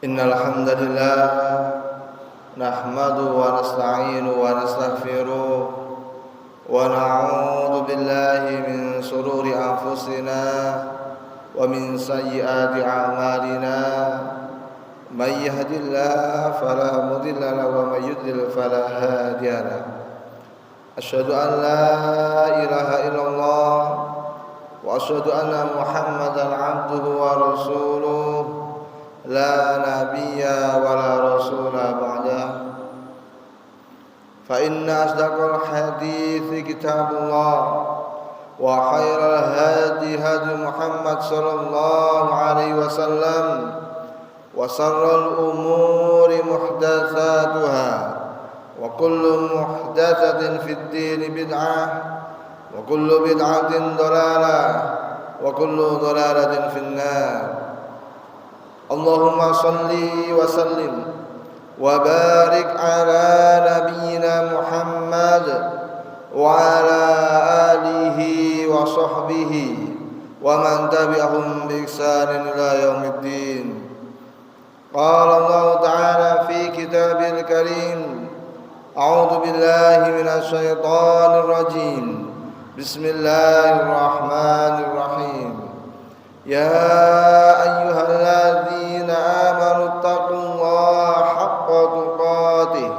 Innal hamdalillah nahmaduhu wa nasta'inuhu wa nastaghfiruh wa na'udzu billahi min shururi anfusina wa min sayyiati a'malina may yahdihillahu fala mudilla lahu wa may yudlil fala hadiya lahu. Asyhadu an la ilaha illallah wa asyhadu anna Muhammadan 'abduhu wa rasuluh la nabiyya wa la rasula ba'dah. Fa inna asdaqal hadithi kitabullah wa khairal hadi hadi Muhammad sallallahu alaihi wasallam wa sharral umuri muhdatsatuha wa kullu muhdatsatin fid din bid'ah wa kullu bid'atin dhalalah wa kullu dhalalatin fin-nar. Allahumma salli wa sallim wa barik ala nabiyyina Muhammad wa ala alihi wa sahbihi wa man tabi'ahum bi ihsanin ila yaumiddin. Qala Allah ta'ala fi kitabil karim, a'udzu billahi minasy syaithanir rajim. Bismillahirrahmanirrahim. Ya ayyuhalladzina amanu taqullaha haqqa tuqatih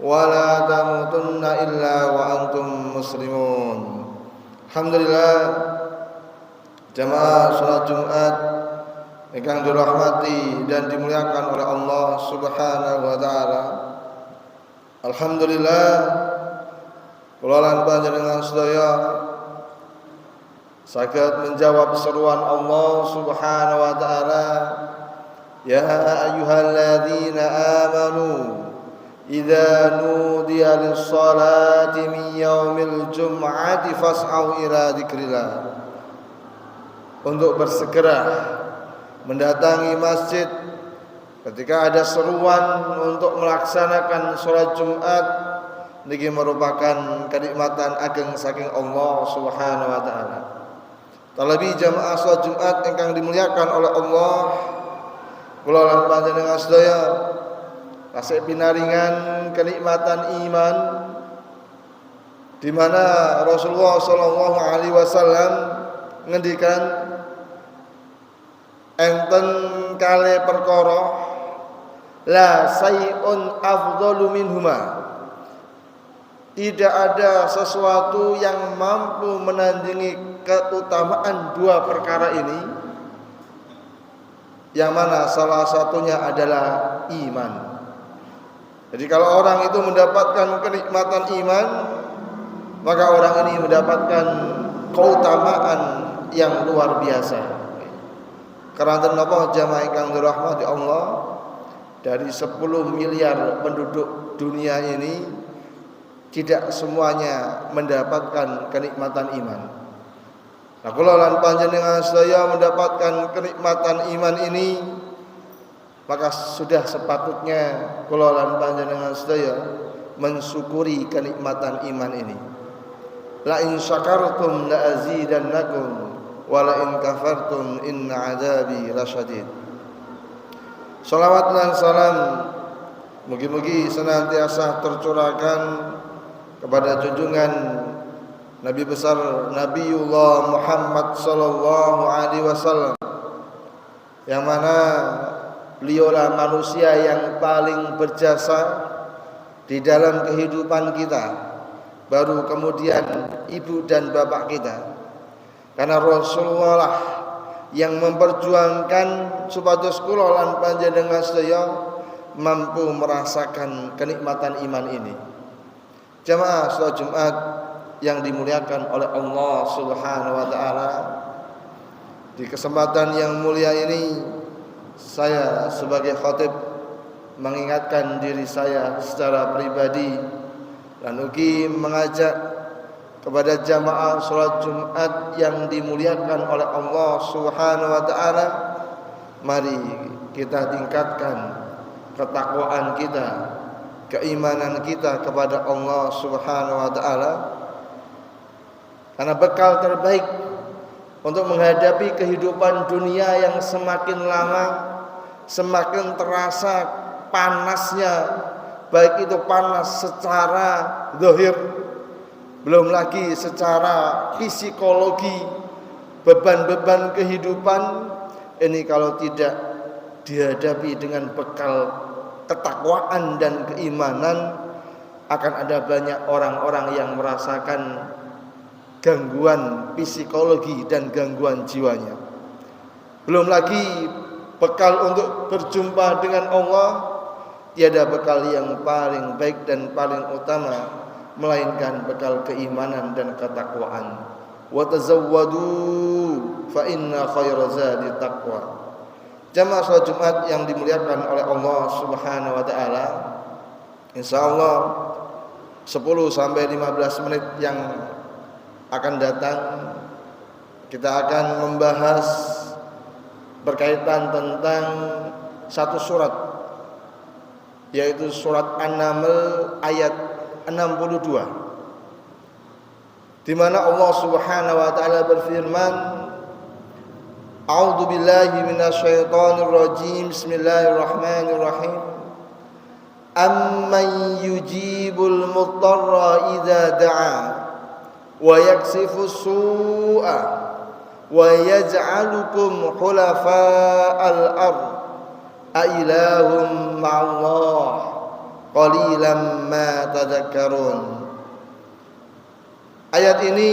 wa la tamutunna illa wa antum muslimun. Alhamdulillah, jamaah salat Jumat ingkang dirahmati dan dimuliakan oleh Allah Subhanahu wa taala. Alhamdulillah, kula lan panjenengan sedaya saged menjawab seruan Allah Subhanahu wa taala, ya ayyuhalladzina amanu idza nudiya lis-salati min yaumil jum'ati fas'au ila dzikrillah. Untuk bersegera mendatangi masjid ketika ada seruan untuk melaksanakan salat Jumat, niki merupakan kenikmatan ageng saking Allah Subhanahu wa taala. Terlebih jamaah salat Jumat ingkang dimuliakan oleh Allah, kula lan panjenengan sedaya tasih pinaringan kenikmatan iman, di mana Rasulullah sallallahu alaihi wasallam ngendikan enten kale perkara la sayun afdalu minhuma. Tidak ada sesuatu yang mampu menandingi keutamaan dua perkara ini, yang mana salah satunya adalah iman. Jadi kalau orang itu mendapatkan kenikmatan iman, maka orang ini mendapatkan keutamaan yang luar biasa. Karena kenapa jamaah ingkang dirahmati Allah, dari 10 miliar penduduk dunia ini tidak semuanya mendapatkan kenikmatan iman. Nah, kula lan panjenengan sedaya mendapatkan kenikmatan iman ini, maka sudah sepatutnya kula lan panjenengan sedaya mensyukuri kenikmatan iman ini. La in syakartum la azidannakum wa la in kafartum inna adzabi lasyadid. Shalawat dan salam mugi-mugi senantiasa tercurahkan kepada junjungan Nabi besar Nabiullah Muhammad sallallahu alaihi wasallam, yang mana beliaulah manusia yang paling berjasa di dalam kehidupan kita, baru kemudian ibu dan bapak kita. Karena Rasulullah lah yang memperjuangkan supados kula lan panjenengan sedaya mampu merasakan kenikmatan iman ini. Jamaah salat Jumat yang dimuliakan oleh Allah Subhanahu wa taala, di kesempatan yang mulia ini saya sebagai khatib mengingatkan diri saya secara pribadi dan ugi mengajak kepada jamaah salat Jumat yang dimuliakan oleh Allah Subhanahu wa taala, mari kita tingkatkan ketakwaan kita, keimanan kita kepada Allah Subhanahu wa taala, karena bekal terbaik untuk menghadapi kehidupan dunia yang semakin lama, semakin terasa panasnya, baik itu panas secara zahir, belum lagi secara psikologi, beban-beban kehidupan ini kalau tidak dihadapi dengan bekal ketakwaan dan keimanan, akan ada banyak orang-orang yang merasakan gangguan psikologi dan gangguan jiwanya. Belum lagi bekal untuk berjumpa dengan Allah, tiada bekal yang paling baik dan paling utama melainkan bekal keimanan dan ketakwaan. Wa tazawwadu fa inna khairaz zadi taqwa. Jamaah salat Jumat yang dimuliakan oleh Allah Subhanahu wa taala, insyaallah 10 sampai 15 menit yang akan datang kita akan membahas berkaitan tentang satu surat, yaitu surat An-Naml ayat 62, di mana Allah Subhanahu wa taala berfirman, A'udzu billahi minasyaitonir rajim. Bismillahirrahmanirrahim. Amman yujibul mudtarra idza da'a wa yaksifus su'a wa yaj'alukum khulafa'al ard a ilahum ma'allah qalilan ma tadhakkarun. Ayat ini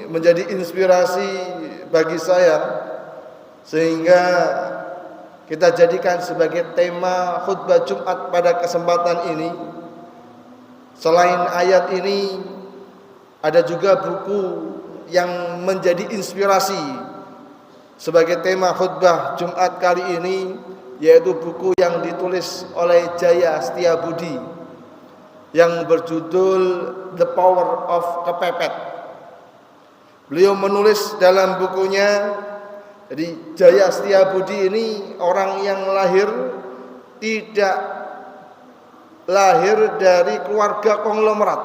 menjadi inspirasi bagi saya, sehingga kita jadikan sebagai tema khutbah Jumat pada kesempatan ini. Selain ayat ini, ada juga buku yang menjadi inspirasi sebagai tema khutbah Jumat kali ini, yaitu buku yang ditulis oleh Jaya Setiabudi yang berjudul The Power of Kepepet. Beliau menulis dalam bukunya, jadi Jaya Setiabudi ini orang yang tidak lahir dari keluarga konglomerat,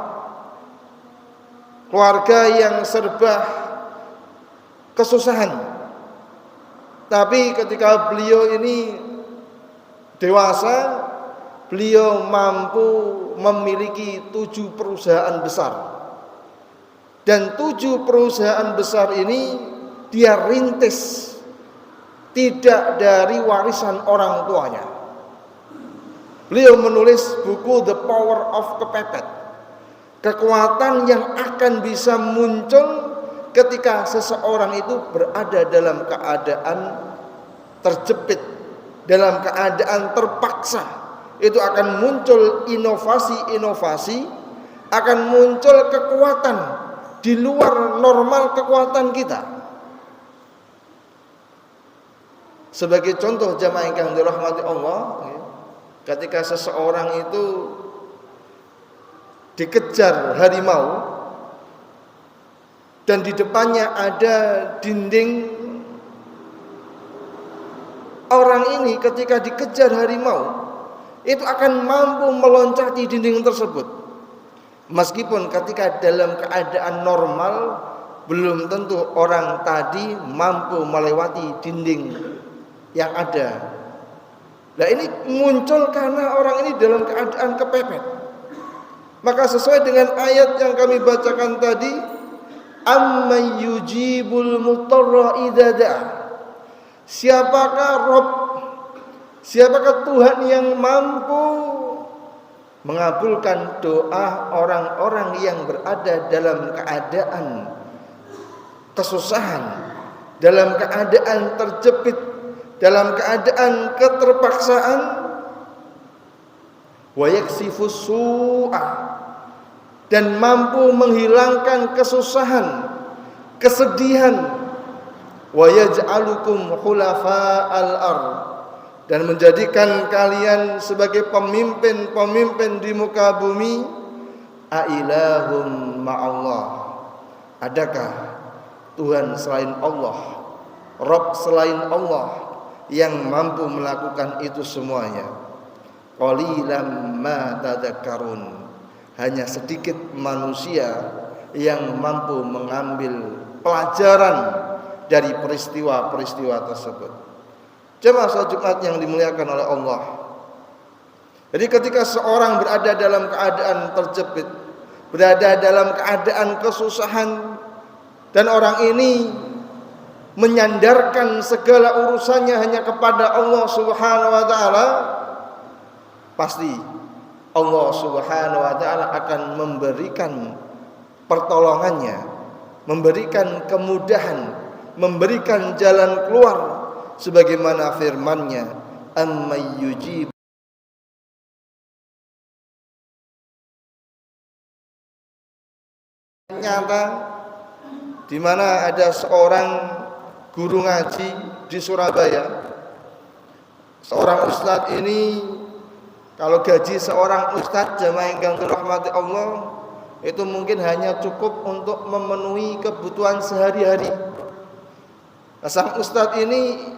keluarga yang serba kesusahan. Tapi ketika beliau ini dewasa, beliau mampu memiliki 7 perusahaan besar. Dan 7 perusahaan besar ini dia rintis tidak dari warisan orang tuanya. Beliau menulis buku The Power of Kepepet, kekuatan yang akan bisa muncul ketika seseorang itu berada dalam keadaan terjepit, dalam keadaan terpaksa. Itu akan muncul inovasi-inovasi, akan muncul kekuatan di luar normal kekuatan kita. Sebagai contoh jamaah yang dirahmati Allah, ketika seseorang itu dikejar harimau dan di depannya ada dinding, orang ini ketika dikejar harimau itu akan mampu meloncati dinding tersebut. Meskipun ketika dalam keadaan normal belum tentu orang tadi mampu melewati dinding yang ada. Nah, ini muncul karena orang ini dalam keadaan kepepet. Maka sesuai dengan ayat yang kami bacakan tadi, amman yujibul mudtarra idza da'a. Siapakah Rabb, siapakah Tuhan yang mampu mengabulkan doa orang-orang yang berada dalam keadaan kesusahan, dalam keadaan terjepit, dalam keadaan keterpaksaan. Wa yaksifus su'a, dan mampu menghilangkan kesusahan, kesedihan. Wa yaj'alukum khulafa'al ard, dan menjadikan kalian sebagai pemimpin-pemimpin di muka bumi. A ilahum ma'allah, adakah Tuhan selain Allah, Rabb selain Allah yang mampu melakukan itu semuanya? Qalilan ma tadhakkarun, hanya sedikit manusia yang mampu mengambil pelajaran dari peristiwa-peristiwa tersebut. Jemaah salat Jumat yang dimuliakan oleh Allah. Jadi ketika seorang berada dalam keadaan terjepit, berada dalam keadaan kesusahan, dan orang ini menyandarkan segala urusannya hanya kepada Allah Subhanahu wa taala, pasti Allah Subhanahu wa taala akan memberikan pertolongannya, memberikan kemudahan, memberikan jalan keluar sebagaimana firman-Nya, "Amman yujib." Nyata di mana ada seorang guru ngaji di Surabaya. Seorang ustadz ini, kalau gaji seorang ustadz jamaah yang dirahmati Allah, itu mungkin hanya cukup untuk memenuhi kebutuhan sehari-hari. Nah, sang ustadz ini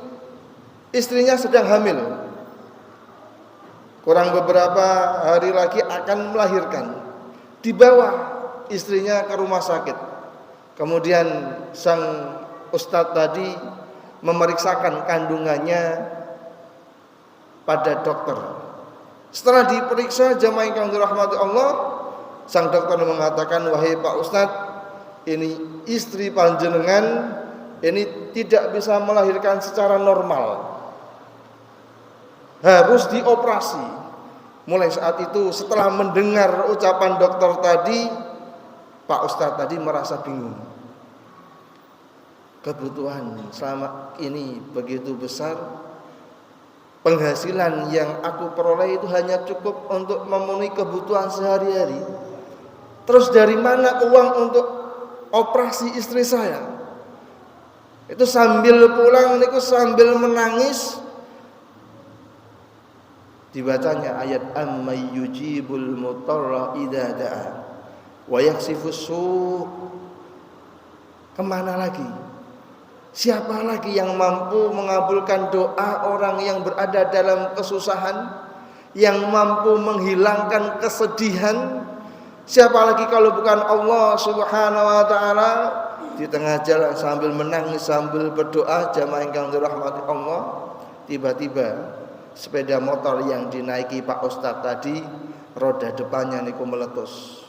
istrinya sedang hamil. Kurang beberapa hari lagi akan melahirkan. Dibawa istrinya ke rumah sakit. Kemudian sang ustadz tadi memeriksakan kandungannya pada dokter. Setelah diperiksa jamaah yang dirahmati Allah, sang dokter mengatakan, "Wahai Pak Ustadz, ini istri panjenengan ini tidak bisa melahirkan secara normal, harus dioperasi." Mulai saat itu, setelah mendengar ucapan dokter tadi, Pak Ustadz tadi merasa bingung. Kebutuhan selama ini begitu besar, penghasilan yang aku peroleh itu hanya cukup untuk memenuhi kebutuhan sehari-hari. Terus dari mana uang untuk operasi istri saya? Itu sambil pulang niku sambil menangis, dibacanya ayat "Amman yujibul mutarra idza da'a wa yaksifus su'." Kemana lagi? Siapa lagi yang mampu mengabulkan doa orang yang berada dalam kesusahan, yang mampu menghilangkan kesedihan? Siapa lagi kalau bukan Allah Subhanahu wa taala? Di tengah jalan sambil menangis, sambil berdoa, jamaah yang dirahmati Allah, tiba-tiba sepeda motor yang dinaiki Pak Ustadz tadi, roda depannya niku meletus.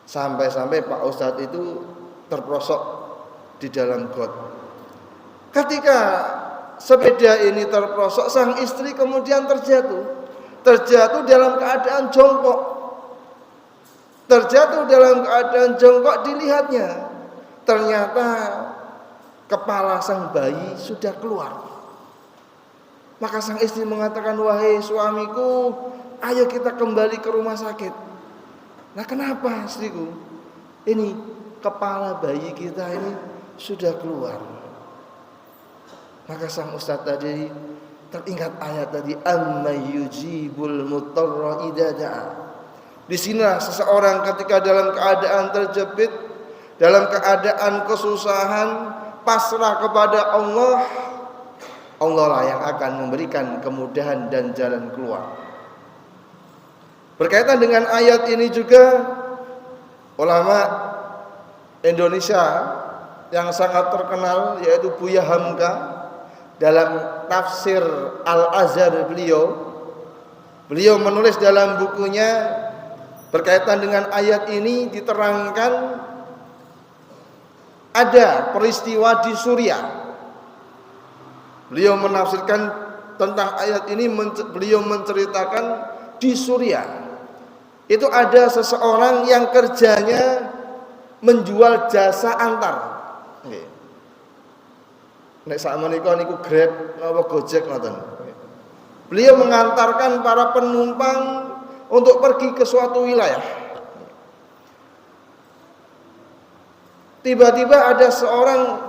Sampai-sampai Pak Ustadz itu terprosok di dalam got. Ketika sepeda ini terprosok, sang istri kemudian terjatuh dalam keadaan jongkok. Terjatuh dalam keadaan jongkok, dilihatnya ternyata kepala sang bayi sudah keluar. Maka sang istri mengatakan, "Wahai suamiku, ayo kita kembali ke rumah sakit." Nah, kenapa istriku? Ini kepala bayi kita ini sudah keluar. Maka sang ustadz tadi teringat ayat tadi, "Amman yujibul mutarra idza da'a." Di sinilah seseorang ketika dalam keadaan terjepit, dalam keadaan kesusahan, pasrah kepada Allah, Allah lah yang akan memberikan kemudahan dan jalan keluar. Berkaitan dengan ayat ini juga, ulama Indonesia yang sangat terkenal yaitu Buya Hamka dalam tafsir Al-Azhar beliau menulis dalam bukunya berkaitan dengan ayat ini, diterangkan ada peristiwa di Suriah. Beliau menafsirkan tentang ayat ini, beliau menceritakan di Suriah itu ada seseorang yang kerjanya menjual jasa antar. Nek sakmenika niku Grab apa Gojek ngoten. Beliau mengantarkan para penumpang untuk pergi ke suatu wilayah. Tiba-tiba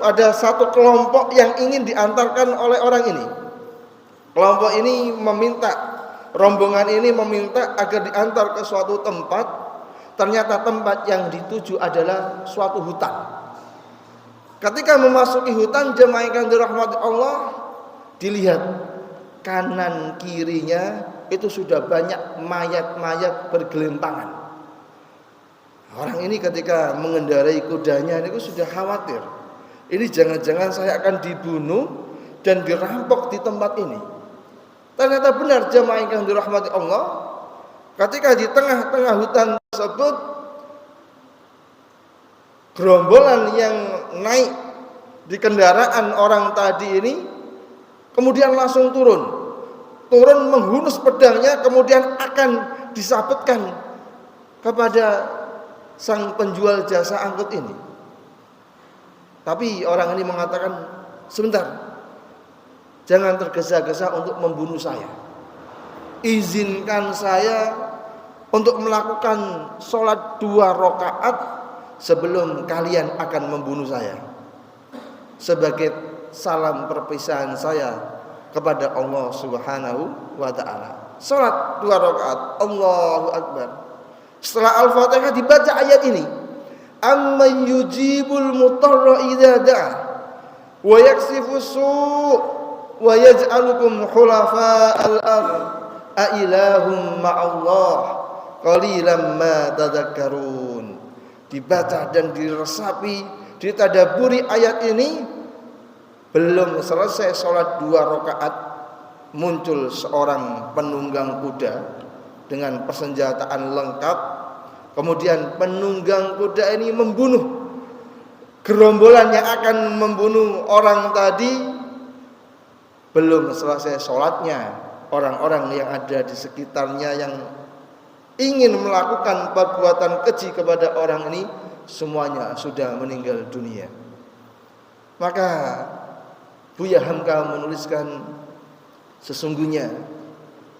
ada satu kelompok yang ingin diantarkan oleh orang ini. Kelompok ini rombongan ini meminta agar diantar ke suatu tempat. Ternyata tempat yang dituju adalah suatu hutan. Ketika memasuki hutan, jemaah yang dirahmati Allah, dilihat kanan kirinya itu sudah banyak mayat-mayat bergelimpangan. Orang ini ketika mengendarai kudanya itu sudah khawatir. Ini jangan-jangan saya akan dibunuh, dan dirampok di tempat ini. Ternyata benar jamaah yang dirahmati Allah, ketika di tengah-tengah hutan tersebut gerombolan yang naik di kendaraan orang tadi ini kemudian langsung turun menghunus pedangnya, kemudian akan disabetkan kepada sang penjual jasa angkut ini. Tapi orang ini mengatakan, sebentar, jangan tergesa-gesa untuk membunuh saya. Izinkan saya untuk melakukan sholat 2 rakaat sebelum kalian akan membunuh saya, sebagai salam perpisahan saya kepada Allah Subhanahu wa ta'ala. Salat 2 rakaat, Allahu Akbar. Setelah Al-Fatihah dibaca ayat ini, amman yujibul mutarra idza da'a wa yaksifu su' wa yaj'alukum khulafa'al ardh a ilahum ma'allah qalilan ma tadhakkarun. Dibaca dan diresapi, ditadaburi ayat ini. Belum selesai sholat 2 rakaat, muncul seorang penunggang kuda dengan persenjataan lengkap. Kemudian penunggang kuda ini membunuh gerombolan yang akan membunuh orang tadi. Belum selesai sholatnya, orang-orang yang ada di sekitarnya yang ingin melakukan perbuatan keji kepada orang ini, semuanya sudah meninggal dunia. Maka Buya Hamka menuliskan, sesungguhnya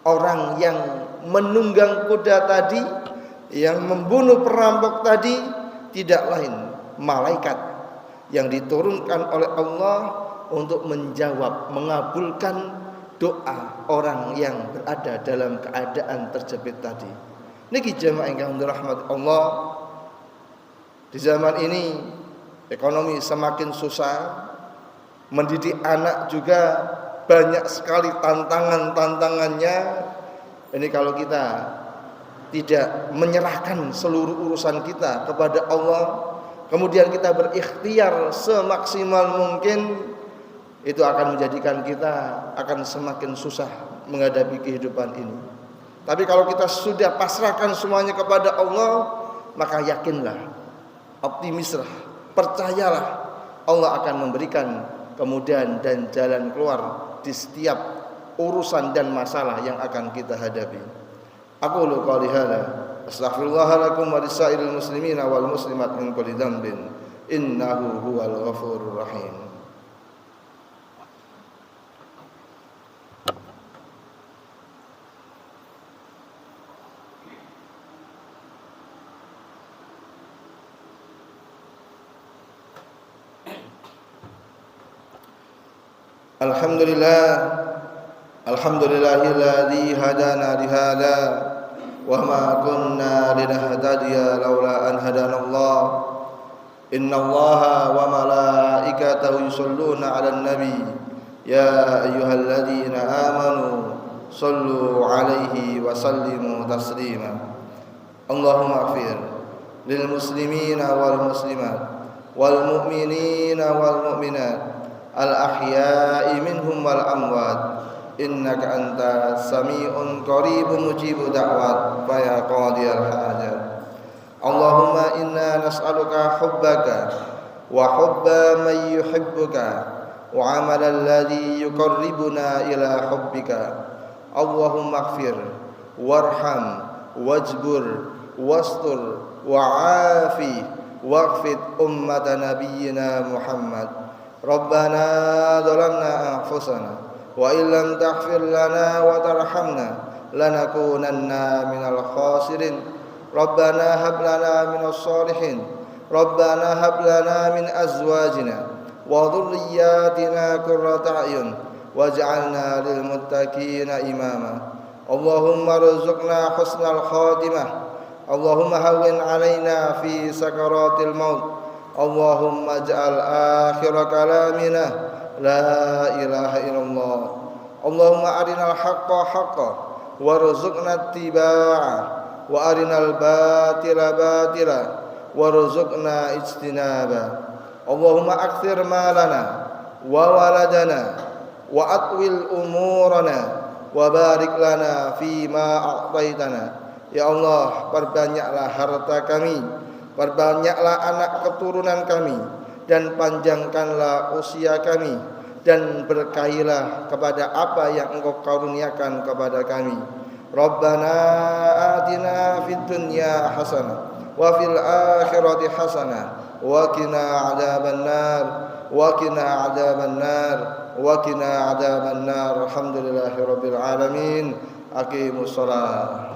orang yang menunggang kuda tadi, yang membunuh perampok tadi, tidak lain malaikat yang diturunkan oleh Allah untuk menjawab, mengabulkan doa orang yang berada dalam keadaan terjepit tadi. Niki jamaah ingkang dirahmati Allah, di zaman ini ekonomi semakin susah, mendidik anak juga banyak sekali tantangannya. Ini kalau kita tidak menyerahkan seluruh urusan kita kepada Allah, kemudian kita berikhtiar semaksimal mungkin, itu akan menjadikan kita akan semakin susah menghadapi kehidupan ini. Tapi kalau kita sudah pasrahkan semuanya kepada Allah, maka yakinlah, optimislah, percayalah, Allah akan memberikan kemudahan dan jalan keluar di setiap urusan dan masalah yang akan kita hadapi. Aqulu qouli hadza astaghfirullah lakum wa lisairil muslimina wal muslimat min kulli dhanbin innahu huwal ghafurur rahim. Alhamdulillahilladzi hadana li hadza wa ma kunna linahtadiya laula an hadanallah. Innallaha wa malaikatahu yusholluna 'alan nabi ya ayyuhalladzina amanu shallu 'alaihi wa sallimu taslima. Allahumma ighfir lil muslimina wal muslimat wal mu'minina wal mu'minat al-ahya'i minhum wal amwat innaka anta sami'un qaribun mujibu da'wat fa ya qadiyal hajat. Allahumma inna nas'aluka hubbaka wa hubba man yuhibbuka wa 'amalan alladhi yuqarribuna ila hubbika. Allahumma ighfir warham wajbur wastur wa'afi waghfid ummata nabiyyina Muhammad. Rabbana zalamna anfusana wa illam taghfir lana wa tarhamna lanakunanna minal khasirin. Rabbana hab lana minas solihin. Rabbana hab lana min azwajina wa dhurriyyatina qurrata a'yun waj'alna lil muttaqina imama. Allahumma rzuqna husnal khatimah. Allahumma hawwin 'alaina fi sakaratil maut. Allahumma ja'al akhir kalamina la ilaha illallah. Allahumma arinal haqqa haqqa warzuqna ittiba'ah wa arinal batila batila warzuqna ijtinaba. Allahumma akthir malana wa waladana wa atwil umurana wa barik lana fima a'taitana. Ya Allah, perbanyaklah harta kami, perbanyaklah anak keturunan kami, dan panjangkanlah usia kami, dan berkahilah kepada apa yang Engkau karuniakan kepada kami. Rabbana atina fid dunya hasanah wa fil akhirati hasanah wa qina adzabannar wa qina adzabannar wa qina adzabannar. Alhamdulillahirabbil alamin. Aqimus shalah.